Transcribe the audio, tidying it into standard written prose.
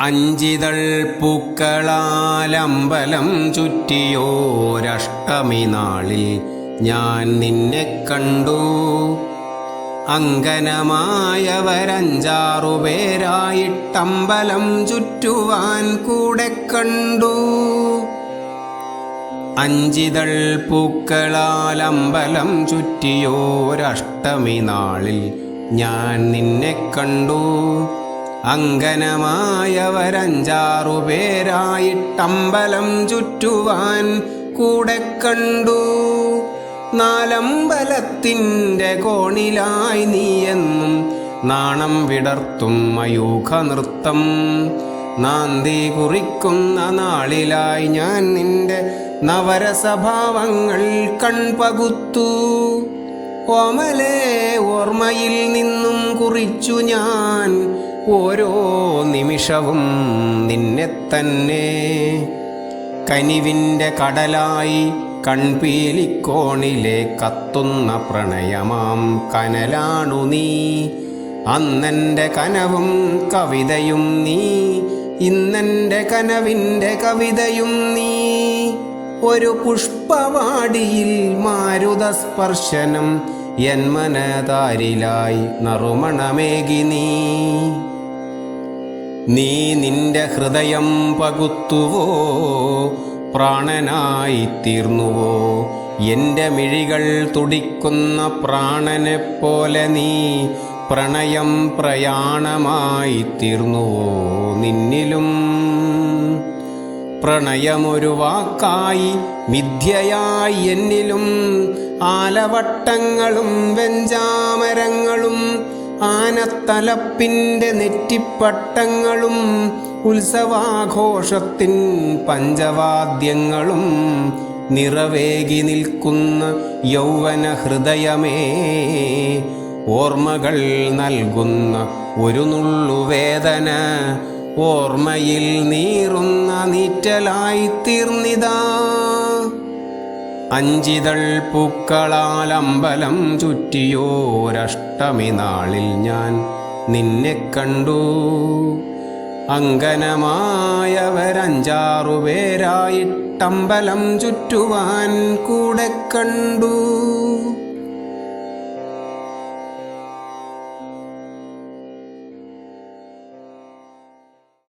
അഞ്ചിതൾ പൂക്കളാലമ്പലം ചുറ്റിയോരഷ്ടമി നാളിൽ ഞാൻ നിന്നെ കണ്ടു. അങ്കനമായവരഞ്ചാറു പേരായിട്ടമ്പലം ചുറ്റുവാൻ കൂടെ കണ്ടു. അഞ്ചിതൾ പൂക്കളാലമ്പലം ചുറ്റിയോരഷ്ടമി നാളിൽ ഞാൻ നിന്നെ കണ്ടു. അങ്കനമായവരഞ്ചാറു പേരായിട്ടമ്പലം ചുറ്റുവാൻ കൂടെ കണ്ടു. നാലമ്പലത്തിൻ്റെ കോണിലായി നീയെന്നും നാണം വിടർത്തും മയൂഖ നൃത്തം. നാന്തി കുറിക്കുന്ന നാളിലായി ഞാൻ നിന്റെ നവരസഭാവങ്ങൾ കൺപകുത്തു. ഓമലേ ഓർമ്മയിൽ നിന്നും കുറിച്ചു ഞാൻ ഓരോ നിമിഷവും നിന്നെ തന്നെ. കനിവിൻ്റെ കടലായി കൺപീലിക്കോണിലെ കത്തുന്ന പ്രണയമാം കനലാണു നീ. അന്നെൻ്റെ കനവും കവിതയും നീ, ഇന്നെൻ്റെ കനവിൻ്റെ കവിതയും നീ. ഒരു പുഷ്പവാടിയിൽ മാരുതസ്പർശനം യന്മനതാരിലായി നറുമണമേകി നീ നിന്റെ ഹൃദയം പകുത്തുവോ, പ്രാണനായി തീർന്നുവോ. എൻ്റെ മിഴികൾ തുടിക്കുന്ന പ്രാണനെപ്പോലെ നീ പ്രണയം പ്രയാണമായി തീർന്നുവോ നിന്നിലും. പ്രണയമൊരു വാക്കായി മിഥ്യയായി എന്നിലും. ആലവട്ടങ്ങളും വെഞ്ചാമരങ്ങളും ആനത്തലപ്പിൻ്റെ നെറ്റിപ്പട്ടങ്ങളും ഉത്സവാഘോഷത്തിൻ പഞ്ചവാദ്യങ്ങളും നിറവേകി നിൽക്കുന്ന യൗവന ഹൃദയമേ, ഓർമ്മകൾ നൽകുന്ന ഒരു നുള്ളുവേദന ഓർമ്മയിൽ നീറുന്ന നീറ്റലായി തീർന്നിതാ. അഞ്ചിതൾ പൂക്കളാലമ്പലം ചുറ്റിയോരഷ്ടമി നാളിൽ ഞാൻ നിന്നെ കണ്ടു. അങ്കനമായവരഞ്ചാറു പേരായിട്ടമ്പലം ചുറ്റുവാൻ കൂടെ കണ്ടു.